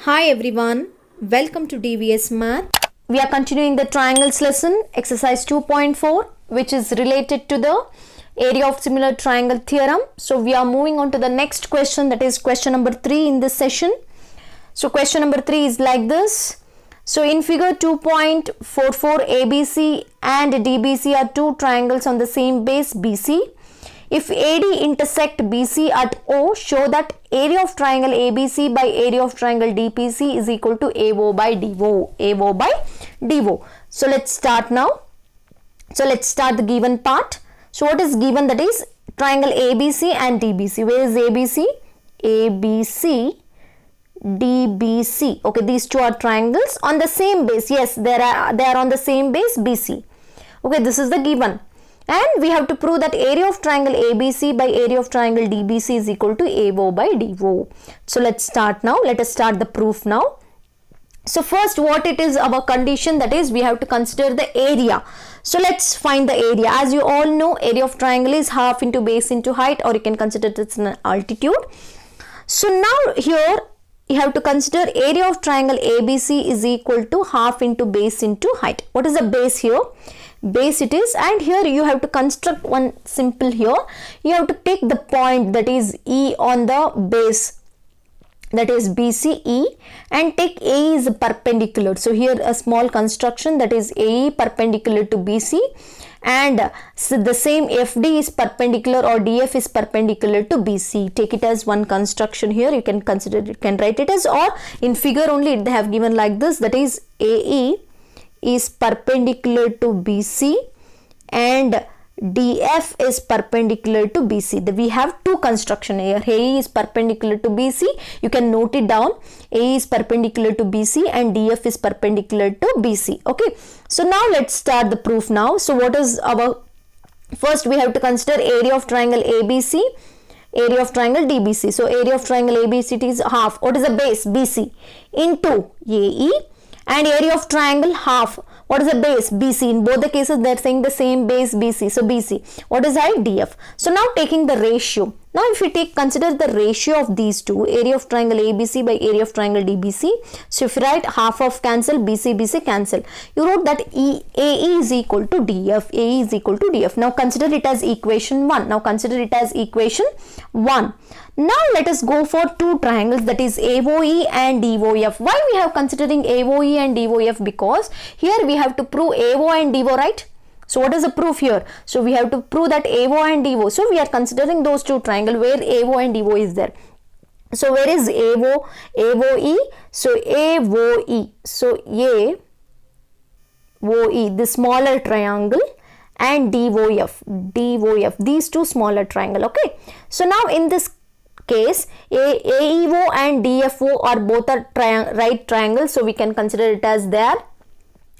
Hi everyone, welcome to DVS Math. We are continuing the triangles lesson, exercise 2.4, which is related to the area of similar triangle theorem. So we are moving on to the next question, that is question number 3 in this session. So question number 3 is like this. So in figure 2.44, ABC and DBC are two triangles on the same base BC. If AD intersect BC at O, show that area of triangle ABC by area of triangle DPC is equal to AO by DO. AO by DO. So let's start now. So let's start the given part. So what is given? That is triangle ABC and DBC. Where is ABC? ABC, DBC. Okay, these two are triangles on the same base. Yes, they are on the same base BC. Okay, this is the given. And we have to prove that area of triangle ABC by area of triangle DBC is equal to AO by DO. So let's start now. Let us start the proof now. So first, what it is our condition, that is we have to consider the area. So let's find the area. As you all know, area of triangle is half into base into height, or you can consider it as an altitude. So now here you have to consider area of triangle ABC is equal to half into base into height. What is the base here? Base it is, and here you have to construct one simple here. You have to take the point, that is E, on the base, that is BCE, and take AE is perpendicular. So here a small construction, that is AE perpendicular to BC, and so the same FD is perpendicular, or DF is perpendicular to BC. Take it as one construction here. You can consider it, you can write it as, or in figure only they have given like this, that is AE is perpendicular to BC and DF is perpendicular to BC. We have two construction here. AE is perpendicular to BC. You can note it down. AE is perpendicular to BC and DF is perpendicular to BC. Okay. So now let's start the proof now. So what is our, first we have to consider area of triangle ABC, area of triangle DBC. So area of triangle ABC is half. What is the base? BC into AE. And area of triangle half. What is the base? BC. In both the cases they are saying the same base BC. So BC. What is height? DF. So now taking the ratio. Now if we consider the ratio of these two, area of triangle ABC by area of triangle DBC. So if you write half of cancel, BC cancel. You wrote that AE is equal to DF. AE is equal to DF. Now consider it as equation 1. Now consider it as equation 1. Now let us go for two triangles, that is AOE and DOF. Why we have considering AOE and DOF? Because here we have to prove AO and DO, right? So what is the proof here? So we have to prove that AO and DO. So we are considering those two triangles where AO and DO is there. So where is AO? AOE. So AOE. So AOE, the smaller triangle, and DOF. DOF. These two smaller triangle. Okay. So now in this case, AEO and DFO are both are right triangles, so we can consider it as they are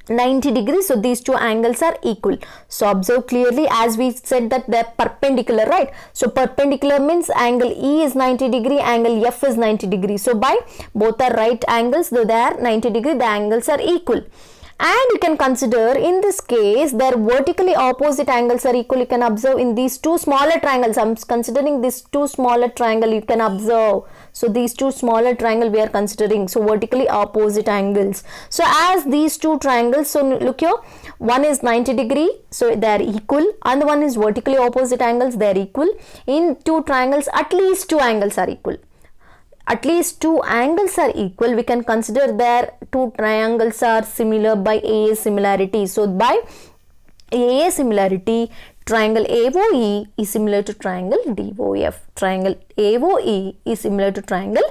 90 degrees. So these two angles are equal. So observe clearly, as we said that they are perpendicular, right? So perpendicular means angle E is 90 degree, angle F is 90 degree. So by both are right angles, though they are 90 degree, the angles are equal. And you can consider in this case their vertically opposite angles are equal. You can observe in these two smaller triangles. I'm considering these two smaller triangle. You can observe. So these two smaller triangle we are considering. So vertically opposite angles. So as these two triangles, so look here, one is 90 degree, so they are equal, and the one is vertically opposite angles, they are equal. In two triangles, at least two angles are equal. At least two angles are equal. We can consider their two triangles are similar by AA similarity. So by AA similarity, triangle AOE is similar to triangle DOF. Triangle AOE is similar to triangle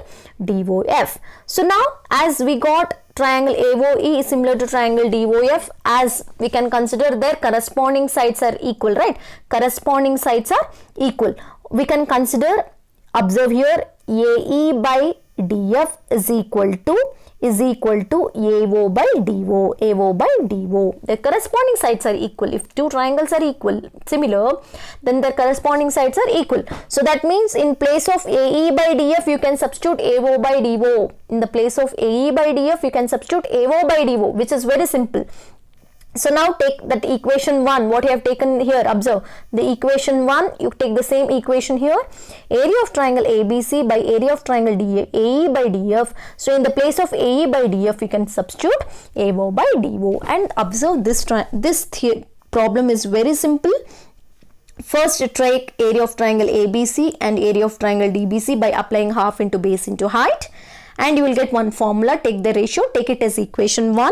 DOF. So now as we got triangle AOE is similar to triangle DOF, as we can consider their corresponding sides are equal, right? Corresponding sides are equal. We can consider, observe here, AE by DF is equal to AO by DO. AO by DO. The corresponding sides are equal. If two triangles are equal, similar, then their corresponding sides are equal. So that means in place of AE by DF, you can substitute AO by DO. In the place of AE by DF, you can substitute AO by DO, which is very simple. So now take that equation 1, what you have taken here, observe the equation 1, you take the same equation here, area of triangle ABC by area of triangle AE by DF. So in the place of AE by DF, you can substitute AO by DO, and observe this problem is very simple. First, take area of triangle ABC and area of triangle DBC by applying half into base into height, and you will get one formula. Take the ratio, take it as equation 1,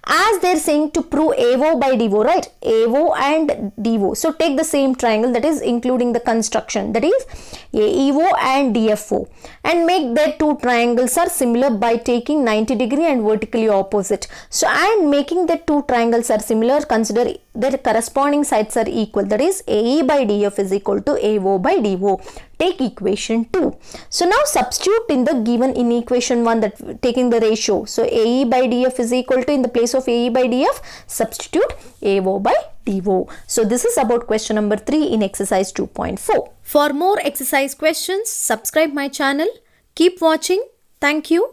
as they are saying to prove AO by DO, right? AO and DO. So take the same triangle, that is including the construction, that is AEO and DFO, and make that two triangles are similar by taking 90 degree and vertically opposite. So and making the two triangles are similar, consider their corresponding sides are equal, that is AE by DF is equal to AO by DO. Take equation 2. So now substitute in the given in equation 1, that taking the ratio. So AE by DF is equal to, in the place of AE by DF, substitute AO by DO. So this is about question number 3 in exercise 2.4. For more exercise questions, subscribe my channel. Keep watching. Thank you.